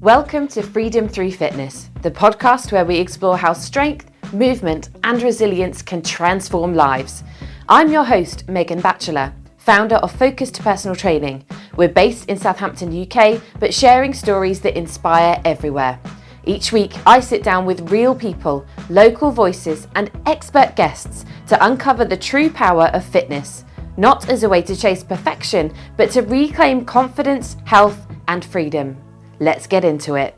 Welcome to Freedom Through Fitness, the podcast where we explore how strength, movement and resilience can transform lives. I'm your host, Megan Batchelor, founder of Focused Personal Training. We're based in Southampton, UK, but sharing stories that inspire everywhere. Each week, I sit down with real people, local voices and expert guests to uncover the true power of fitness, not as a way to chase perfection, but to reclaim confidence, health and freedom. Let's get into it.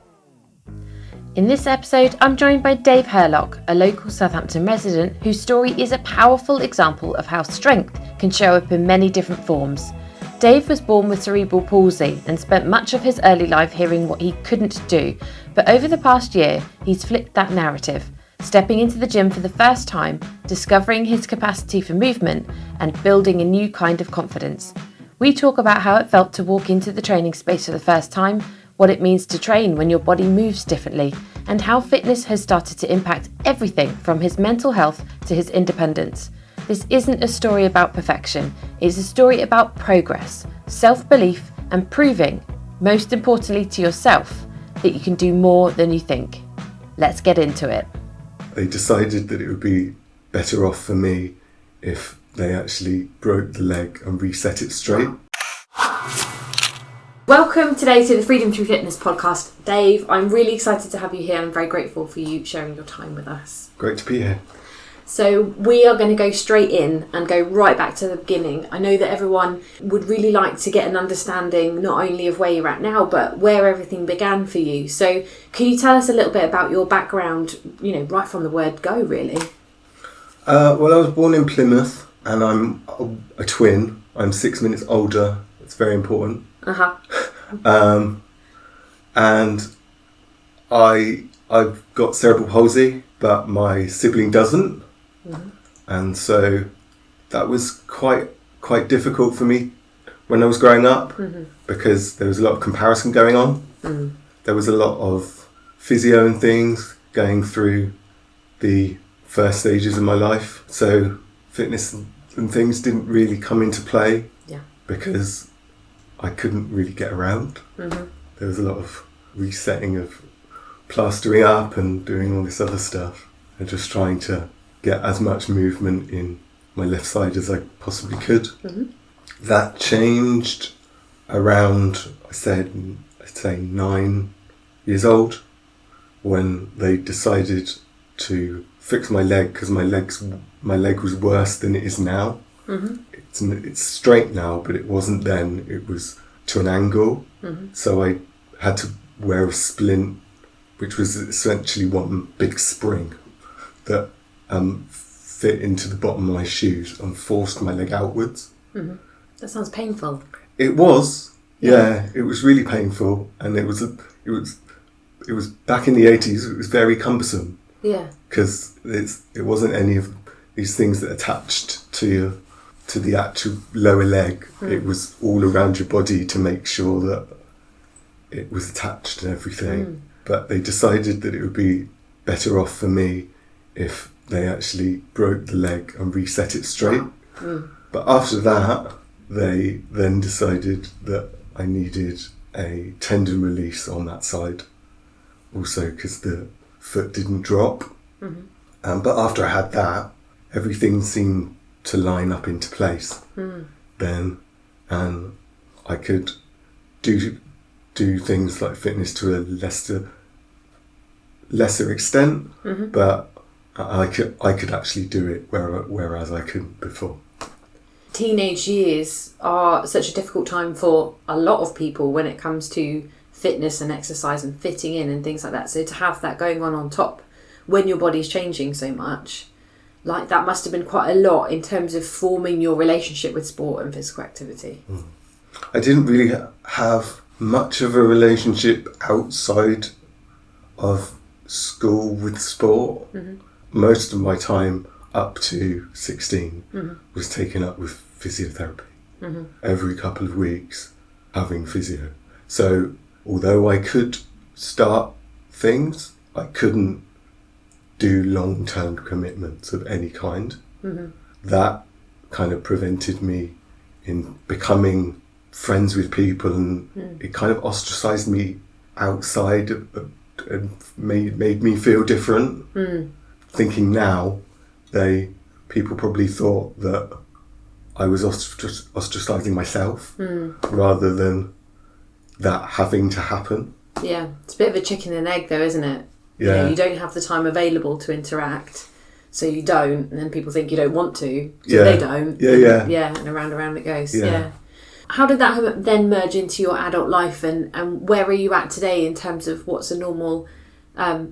In this episode, I'm joined by Dave Hurlock, a local Southampton resident whose story is a powerful example of how strength can show up in many different forms. Dave was born with cerebral palsy and spent much of his early life hearing what he couldn't do, but over the past year, he's flipped that narrative, stepping into the gym for the first time, discovering his capacity for movement and building a new kind of confidence. We talk about how it felt to walk into the training space for the first time, what it means to train when your body moves differently, and how fitness has started to impact everything from his mental health to his independence. This isn't a story about perfection, it's a story about progress, self-belief, and proving, most importantly to yourself, that you can do more than you think. Let's get into it. They decided that it would be better off for me if they actually broke the leg and reset it straight. Welcome today to the Freedom Through Fitness podcast. Dave, I'm really excited to have you here. I'm very grateful for you sharing your time with us. Great to be here. So we are going to go straight in and go right back to the beginning. I know that everyone would really like to get an understanding not only of where you're at now, but where everything began for you. So can you tell us a little bit about your background, right from the word go, really? Well, I was born in Plymouth and I'm a twin. I'm 6 minutes older. It's very important. And I've got cerebral palsy, but my sibling doesn't. Mm-hmm. And so that was quite difficult for me when I was growing up, because there was a lot of comparison going on. Mm. There was a lot of physio and things going through the first stages of my life. So fitness and things didn't really come into play because I couldn't really get around. Mm-hmm. There was a lot of resetting of plastering up and doing all this other stuff and just trying to get as much movement in my left side as I possibly could. Mm-hmm. That changed around, I'd say 9 years old, when they decided to fix my leg because my leg was worse than it is now. Mm-hmm. It's straight now, but it wasn't then. It was to an angle. Mm-hmm. So I had to wear a splint, which was essentially one big spring that fit into the bottom of my shoes and forced my leg outwards. Mm-hmm. That sounds painful. It was, yeah. It was really painful, and it was back in the 80s. It was very cumbersome. Yeah. Because it wasn't any of these things that attached to the actual lower leg. It was all around your body to make sure that it was attached and everything. But they decided that it would be better off for me if they actually broke the leg and reset it straight. But after that, they then decided that I needed a tendon release on that side, also because the foot didn't drop. But after I had that, everything seemed to line up into place then, and I could do things like fitness to a lesser extent, but I could actually do it whereas I couldn't before. Teenage years are such a difficult time for a lot of people when it comes to fitness and exercise and fitting in and things like that. So to have that going on top when your body's changing so much, like that must have been quite a lot in terms of forming your relationship with sport and physical activity. I didn't really have much of a relationship outside of school with sport. Most of my time up to 16 was taken up with physiotherapy. Every couple of weeks having physio. So although I could start things, I couldn't do long-term commitments of any kind. That kind of prevented me in becoming friends with people, and it kind of ostracized me outside and made me feel different. Thinking now, people probably thought that I was ostracising myself rather than that having to happen. Yeah, it's a bit of a chicken and egg though, isn't it? Yeah. You don't have the time available to interact, so you don't, and then people think you don't want to, so they don't. Yeah, and around it goes. Yeah. How did that then merge into your adult life, and where are you at today in terms of what's a normal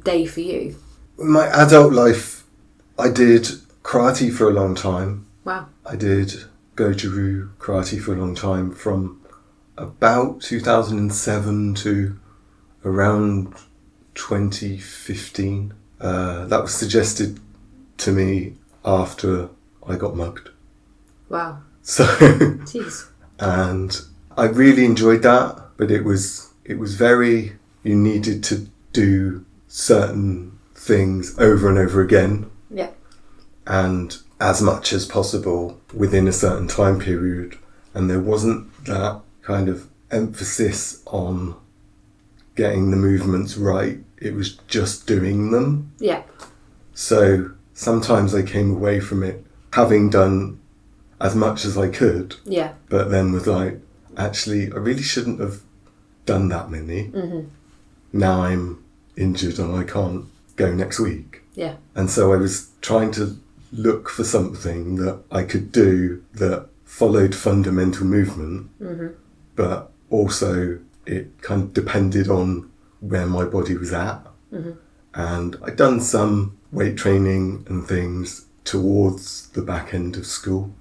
day for you? My adult life, I did karate for a long time. Wow. I did Goju-Ryu karate for a long time, from about 2007 to around 2015. That was suggested to me after I got mugged. Wow. So, jeez. And I really enjoyed that, but it was very, you needed to do certain things over and over again. Yeah. And as much as possible within a certain time period. And there wasn't that kind of emphasis on getting the movements right. It was just doing them. Yeah. So sometimes I came away from it having done as much as I could. Yeah. But then was like, actually, I really shouldn't have done that many. Mm-hmm. Now I'm injured and I can't go next week. Yeah. And so I was trying to look for something that I could do that followed fundamental movement, but also it kind of depended on where my body was at. And I'd done some weight training and things towards the back end of school.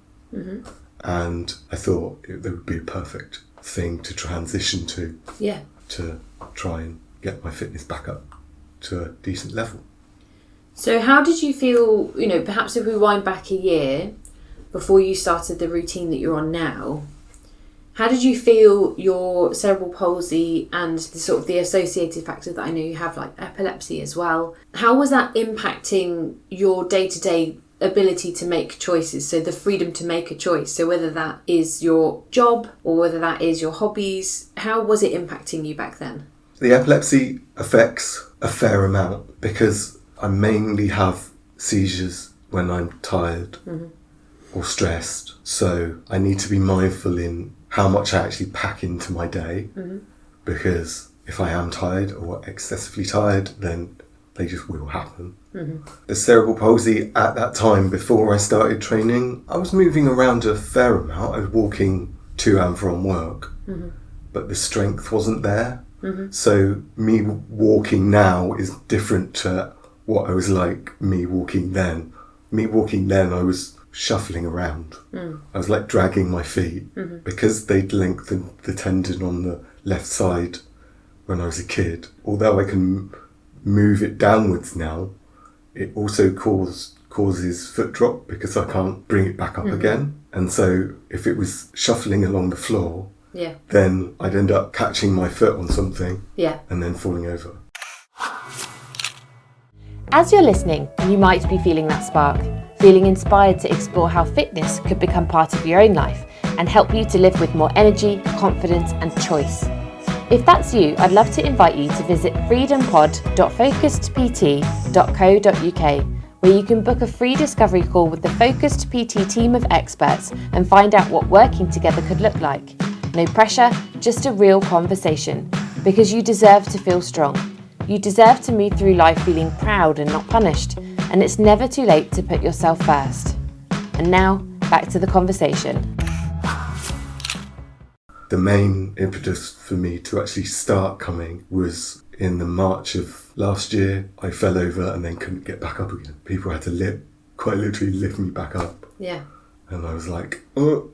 And I thought there would be a perfect thing to transition to. Yeah. To try and get my fitness back up to a decent level. So how did you feel, perhaps if we wind back a year before you started the routine that you're on now, how did you feel your cerebral palsy and the associated factors that I know you have, like epilepsy as well, how was that impacting your day-to-day ability to make choices? So the freedom to make a choice. So whether that is your job or whether that is your hobbies, how was it impacting you back then? The epilepsy affects a fair amount because I mainly have seizures when I'm tired or stressed. So I need to be mindful in how much I actually pack into my day, because if I am tired or excessively tired, then they just will happen. The cerebral palsy at that time, before I started training, I was moving around a fair amount. I was walking to and from work, but the strength wasn't there. So me walking now is different to what I was like me walking then. Me walking then, I was shuffling around. I was like dragging my feet because they'd lengthened the tendon on the left side when I was a kid. Although I can move it downwards now, it also causes foot drop because I can't bring it back up again. And so if it was shuffling along the floor, then I'd end up catching my foot on something and then falling over. As you're listening, you might be feeling that spark, feeling inspired to explore how fitness could become part of your own life and help you to live with more energy, confidence and choice. If that's you, I'd love to invite you to visit freedompod.focusedpt.co.uk, where you can book a free discovery call with the Focused PT team of experts and find out what working together could look like. No pressure, just a real conversation, because you deserve to feel strong. You deserve to move through life feeling proud and not punished, and it's never too late to put yourself first. And now, back to the conversation. The main impetus for me to actually start coming was in the March of last year. I fell over and then couldn't get back up again. People had to quite literally lift me back up. Yeah. And I was like,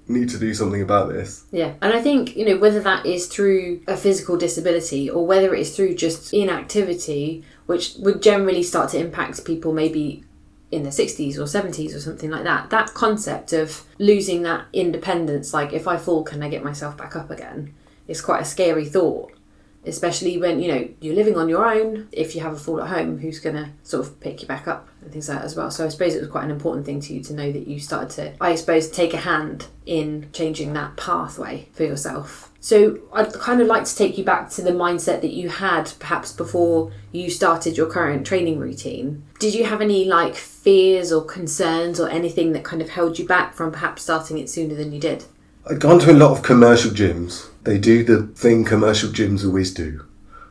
need to do something about this. Yeah. And I think, whether that is through a physical disability or whether it is through just inactivity, which would generally start to impact people maybe in their 60s or 70s or something like that, that concept of losing that independence, like if I fall, can I get myself back up again, is quite a scary thought. especially when, you're living on your own. If you have a fall at home, who's going to sort of pick you back up and things like that as well. So I suppose it was quite an important thing to you to know that you started to, I suppose, take a hand in changing that pathway for yourself. So I'd kind of like to take you back to the mindset that you had perhaps before you started your current training routine. Did you have any fears or concerns or anything that kind of held you back from perhaps starting it sooner than you did? I'd gone to a lot of commercial gyms. They do the thing commercial gyms always do,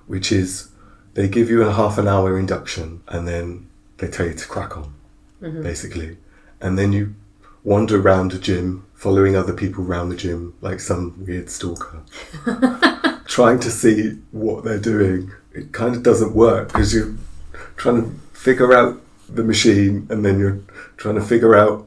which is they give you a half an hour induction and then they tell you to crack on, basically. And then you wander around the gym, following other people around the gym like some weird stalker, trying to see what they're doing. It kind of doesn't work because you're trying to figure out the machine and then you're trying to figure out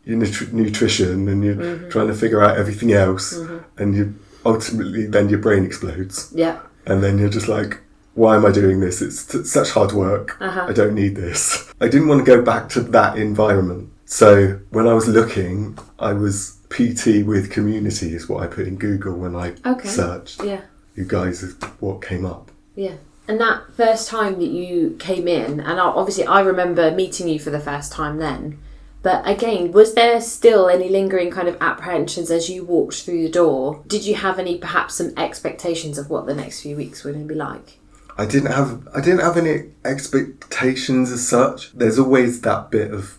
your nutrition and you're trying to figure out everything else, and you ultimately then your brain explodes. Yeah. And then you're just like, why am I doing this? It's such hard work. I don't need this. I didn't want to go back to that environment. So when I was looking, I was PT with community is what I put in Google when I searched. Yeah. You guys is what came up. Yeah. And that first time that you came in, and obviously I remember meeting you for the first time then, but again, was there still any lingering kind of apprehensions as you walked through the door? Did you have perhaps some expectations of what the next few weeks were going to be like? I didn't have any expectations as such. There's always that bit of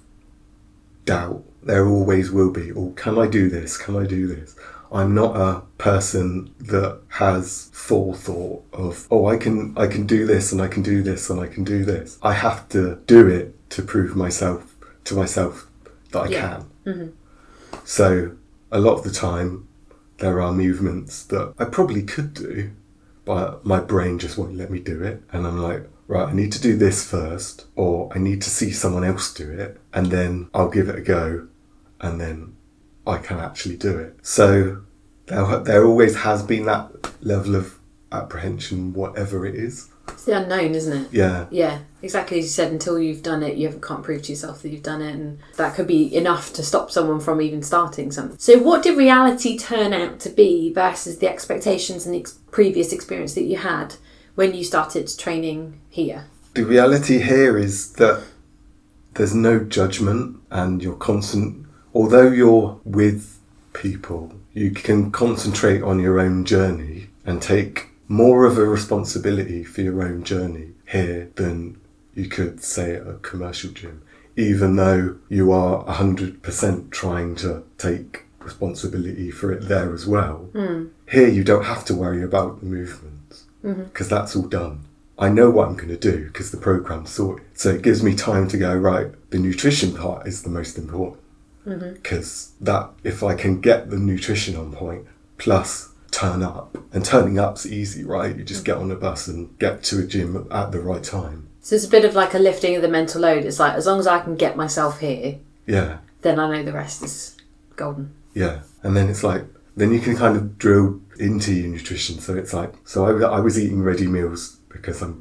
doubt. There always will be. Or can I do this? Can I do this? I'm not a person that has forethought of, I can do this and I can do this and I can do this. I have to do it to prove to myself that I can. So a lot of the time there are movements that I probably could do, but my brain just won't let me do it. And I'm like, right, I need to do this first, or I need to see someone else do it, and then I'll give it a go, and then I can actually do it. So there always has been that level of apprehension, whatever it is. It's the unknown, isn't it? Yeah. Yeah, exactly as you said, until you've done it, you can't prove to yourself that you've done it, and that could be enough to stop someone from even starting something. So what did reality turn out to be versus the expectations and the previous experience that you had when you started training here? The reality here is that there's no judgment, and although you're with people, you can concentrate on your own journey and take more of a responsibility for your own journey here than you could say at a commercial gym, even though you are 100% trying to take responsibility for it there as well. Here you don't have to worry about the movements because that's all done. I know what I'm going to do because the program's sorted. So it gives me time to go, right, the nutrition part is the most important. Because if I can get the nutrition on point, plus turn up, and turning up's easy, right? You just get on a bus and get to a gym at the right time. So it's a bit of like a lifting of the mental load. It's like, as long as I can get myself here, then I know the rest is golden. Yeah, and then it's like, then you can kind of drill into your nutrition. So it's like, I was eating ready meals because I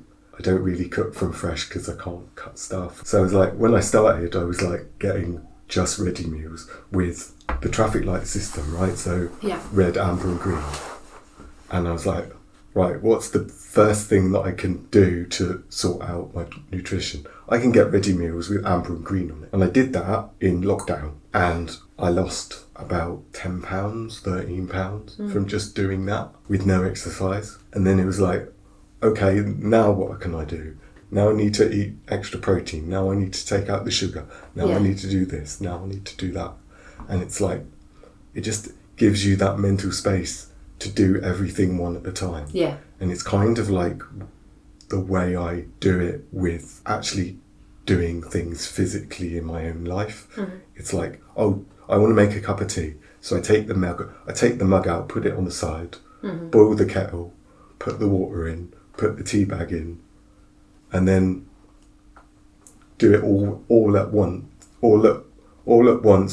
don't really cook from fresh because I can't cut stuff. So I was like, when I started, I was like getting just ready meals with the traffic light system, right? So red, amber and green. And I was like, right, what's the first thing that I can do to sort out my nutrition? I can get ready meals with amber and green on it. And I did that in lockdown, and I lost about 10 pounds, 13 pounds from just doing that with no exercise. And then it was like, okay, now what can I do? Now I need to eat extra protein. Now I need to take out the sugar. Now I need to do this. Now I need to do that. And it's like, it just gives you that mental space to do everything one at a time. Yeah. And it's kind of like the way I do it with actually doing things physically in my own life. It's like, I want to make a cup of tea. So I take the mug out, put it on the side, boil the kettle, put the water in, put the tea bag in, and then do it all at once,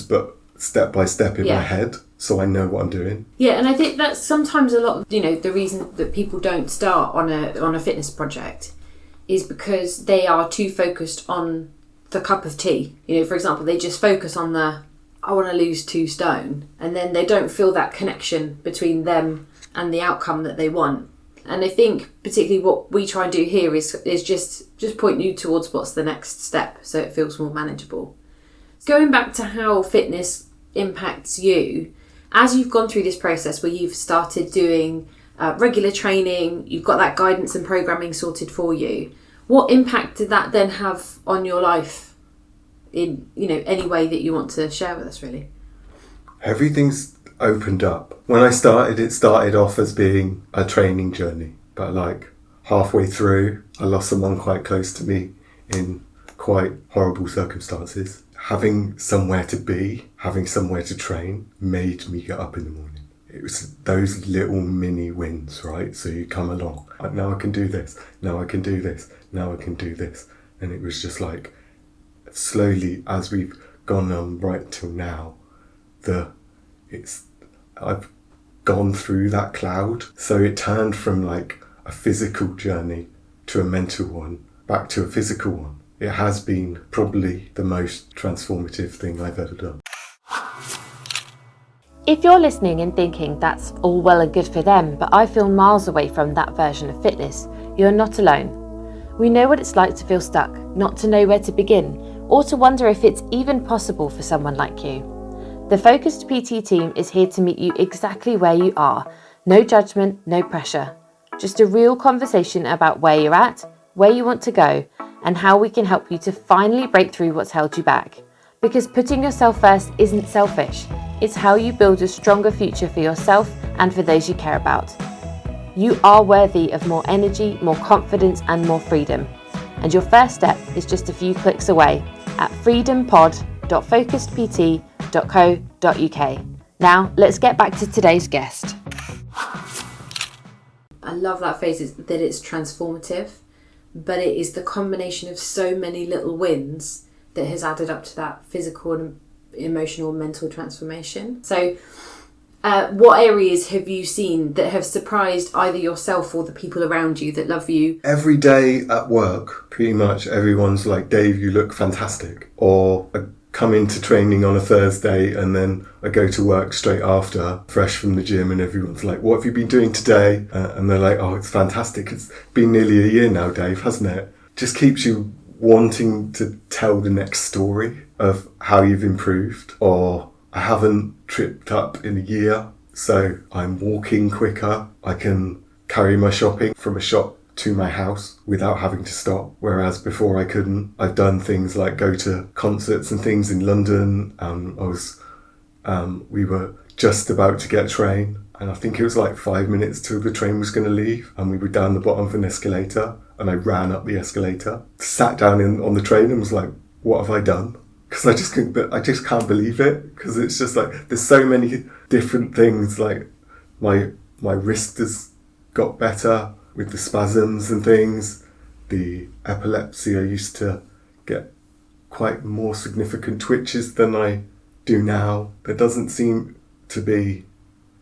but step by step in my head, so I know what I'm doing. Yeah, and I think that's sometimes a lot of, the reason that people don't start on a fitness project is because they are too focused on the cup of tea. For example, they just focus on I want to lose 2 stone, and then they don't feel that connection between them and the outcome that they want. And I think particularly what we try and do here is just point you towards what's the next step, so it feels more manageable. Going back to how fitness impacts you, as you've gone through this process where you've started doing regular training, you've got that guidance and programming sorted for you, what impact did that then have on your life in, any way that you want to share with us, really? Everything's opened up. When I started, it started off as being a training journey, but like halfway through, I lost someone quite close to me in quite horrible circumstances. Having somewhere to be, having somewhere to train made me get up in the morning. It was those little mini wins, right? So you come along, now I can do this, now I can do this, now I can do this. And it was just like, slowly as we've gone on right till now, I've gone through that cloud. So it turned from like a physical journey to a mental one, back to a physical one. It has been probably the most transformative thing I've ever done. If you're listening and thinking that's all well and good for them, but I feel miles away from that version of fitness, you're not alone. We know what it's like to feel stuck, not to know where to begin, or to wonder if it's even possible for someone like you. The Focused PT team is here to meet you exactly where you are. No judgment, no pressure. Just a real conversation about where you're at, where you want to go, and how we can help you to finally break through what's held you back. Because putting yourself first isn't selfish. It's how you build a stronger future for yourself and for those you care about. You are worthy of more energy, more confidence, and more freedom. And your first step is just a few clicks away at freedompod.focusedpt.co.uk. Now, let's get back to today's guest. I love that phrase, that it's transformative, but it is the combination of so many little wins that has added up to that physical and emotional, mental transformation. So what areas have you seen that have surprised either yourself or the people around you that love you? Every day at work, pretty much everyone's like, Dave, you look fantastic. Or I come into training on a Thursday and then I go to work straight after, fresh from the gym, and everyone's like, what have you been doing today? And they're like, oh, it's fantastic. It's been nearly a year now, Dave, hasn't it? Just keeps you wanting to tell the next story of how you've improved. Or I haven't tripped up in a year, so I'm walking quicker. I can carry my shopping from a shop to my house without having to stop, whereas before I couldn't. I've done things like go to concerts and things in London. We were just about to get a train, and I think it was like 5 minutes till the train was going to leave, and we were down the bottom of an escalator, and I ran up the escalator, sat down on the train and was like, what have I done? Because I just can't believe it, because it's just like there's so many different things. Like my wrist has got better with the spasms and things. The epilepsy, I used to get quite more significant twitches than I do now. There doesn't seem to be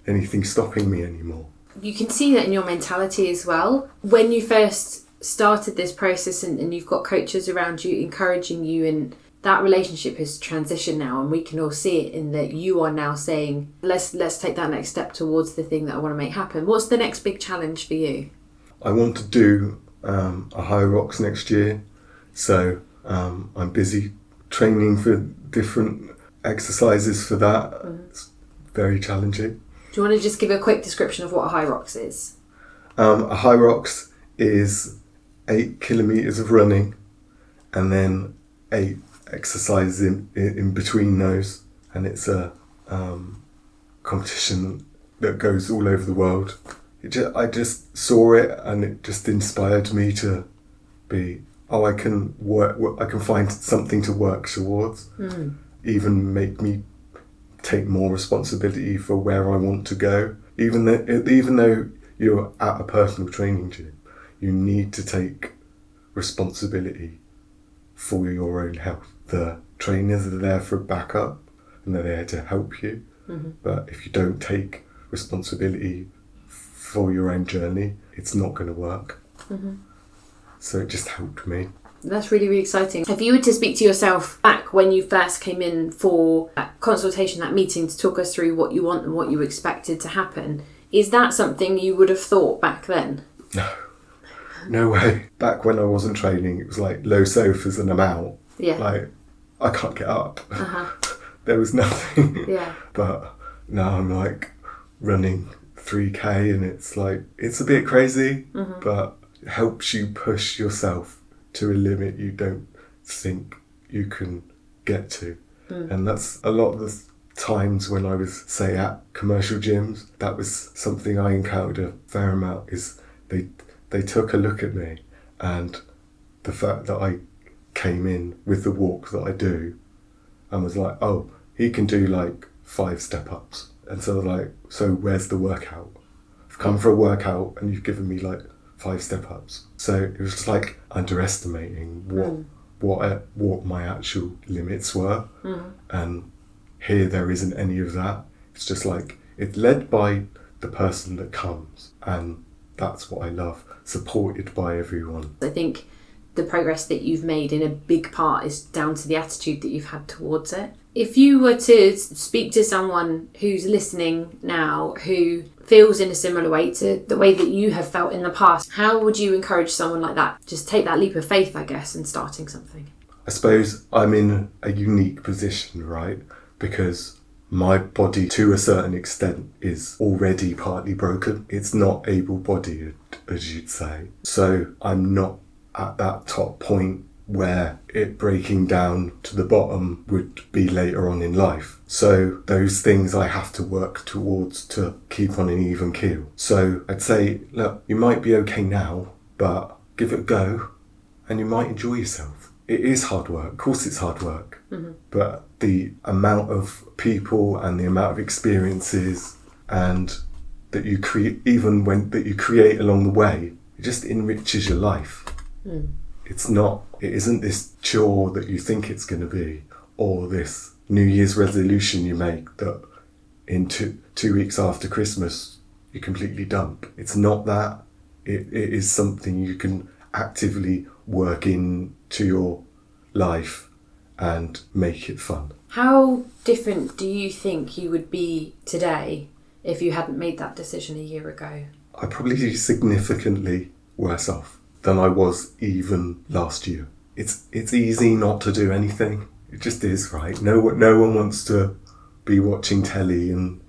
anything stopping me anymore. You can see that in your mentality as well. When you first started this process and you've got coaches around you encouraging you, and that relationship has transitioned now, and we can all see it in that you are now saying, let's take that next step towards the thing that I want to make happen. What's the next big challenge for you? I want to do a high rocks next year, so I'm busy training for different exercises for that. It's very challenging. Do you want to just give a quick description of what a high rocks is? A high rocks is 8 kilometres of running and then 8 exercises in between those, and it's a competition that goes all over the world. I just saw it and it just inspired me to be, I can find something to work towards, even make me take more responsibility for where I want to go. Even though you're at a personal training gym, you need to take responsibility for your own health. The trainers are there for backup and they're there to help you. But if you don't take responsibility for your own journey, it's not going to work. So it just helped me. That's really, really exciting. If you were to speak to yourself back when you first came in for that consultation, that meeting, to talk us through what you want and what you expected to happen, is that something you would have thought back then? No way. Back when I wasn't training, it was like low sofas and I'm out. Yeah. Like, I can't get up. Uh-huh. There was nothing. Yeah. But now I'm like running 3K and it's like, it's a bit crazy, but it helps you push yourself to a limit you don't think you can get to. And that's a lot of the times when I was, say, at commercial gyms, that was something I encountered a fair amount, is they took a look at me, and the fact that I came in with the walk that I do and was like, oh, he can do like 5 step-ups. And so like, so where's the workout? I've come for a workout and you've given me like 5 step-ups. So it was just like underestimating what my actual limits were. And here there isn't any of that. It's just like, it's led by the person that comes, and that's what I love, supported by everyone. I think the progress that you've made in a big part is down to the attitude that you've had towards it. If you were to speak to someone who's listening now who feels in a similar way to the way that you have felt in the past, how would you encourage someone like that? Just take that leap of faith, I guess, in starting something. I suppose I'm in a unique position, right? Because my body, to a certain extent, is already partly broken. It's not able-bodied, as you'd say. So I'm not at that top point where it breaking down to the bottom would be later on in life. So those things I have to work towards to keep on an even keel. So I'd say, look, you might be okay now, but give it a go and you might enjoy yourself. It is hard work. Of course it's hard work. But the amount of people and the amount of experiences and that you create, even when that you create along the way, it just enriches your life. It isn't this chore that you think it's going to be, or this New Year's resolution you make that in two weeks after Christmas you completely dump. It's not that. It is something you can actively work into your life and make it fun. How different do you think you would be today if you hadn't made that decision a year ago? I'd probably be significantly worse off than I was even last year. It's easy not to do anything. It just is, right? No one wants to be watching telly and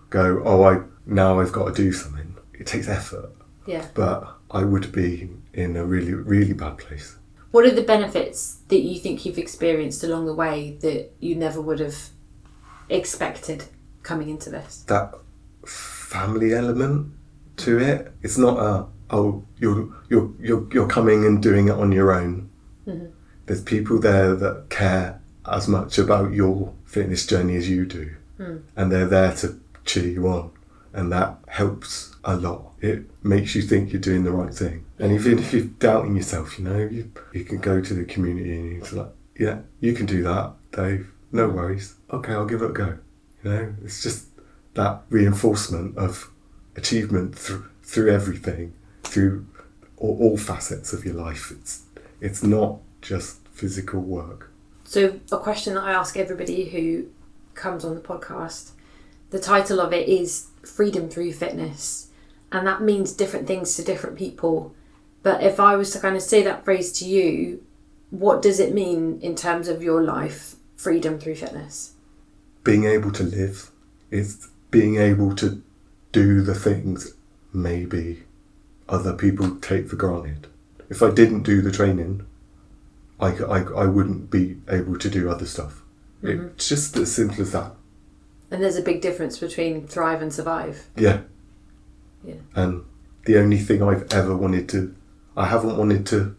go, oh, now I've got to do something. It takes effort. Yeah. But I would be in a really, really bad place. What are the benefits that you think you've experienced along the way that you never would have expected coming into this? That family element to it. It's not you're coming and doing it on your own. There's people there that care as much about your fitness journey as you do, and they're there to cheer you on, and that helps a lot. It makes you think you're doing the right thing. And even if you're doubting yourself, you can go to the community and you're like, yeah, you can do that, Dave. No worries. Okay, I'll give it a go. It's just that reinforcement of achievement through everything, through all facets of your life. It's not just physical work. So a question that I ask everybody who comes on the podcast, the title of it is Freedom Through Fitness, and that means different things to different people. But if I was to kind of say that phrase to you, what does it mean in terms of your life, freedom through fitness? Being able to live is being able to do the things maybe other people take for granted. If I didn't do the training, I wouldn't be able to do other stuff. It's just as simple as that. And there's a big difference between thrive and survive. Yeah. And the only thing I've ever I haven't wanted to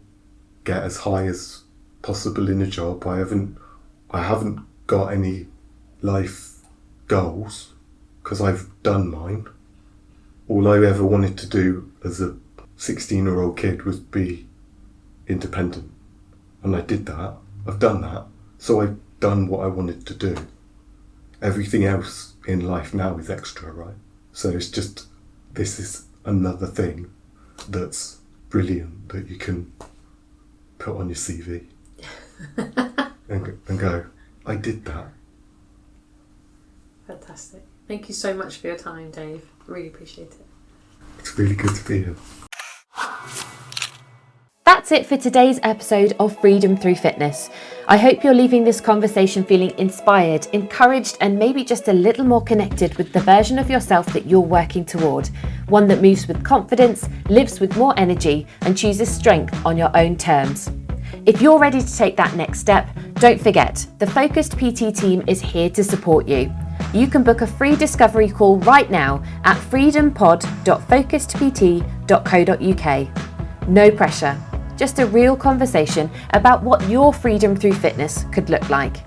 get as high as possible in a job. I haven't got any life goals because I've done mine. All I ever wanted to do as a 16-year-old kid was be independent. And I did that. I've done that. So I've done what I wanted to do. Everything else in life now is extra, right? So it's just, this is another thing that's brilliant that you can put on your CV and go, I did that. Fantastic. Thank you so much for your time, Dave. Really appreciate it. It's really good to be here. that's it for today's episode of Freedom Through Fitness. I hope you're leaving this conversation feeling inspired, encouraged, and maybe just a little more connected with the version of yourself that you're working toward. One that moves with confidence, lives with more energy, and chooses strength on your own terms. If you're ready to take that next step, don't forget, the Focused PT team is here to support you. You can book a free discovery call right now at freedompod.focusedpt.co.uk. No pressure, just a real conversation about what your freedom through fitness could look like.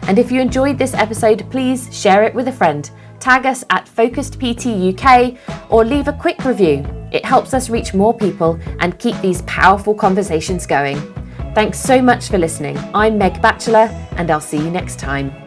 And if you enjoyed this episode, please share it with a friend, tag us at Focused PT UK, or leave a quick review. It helps us reach more people and keep these powerful conversations going. Thanks so much for listening. I'm Meg Batchelor, and I'll see you next time.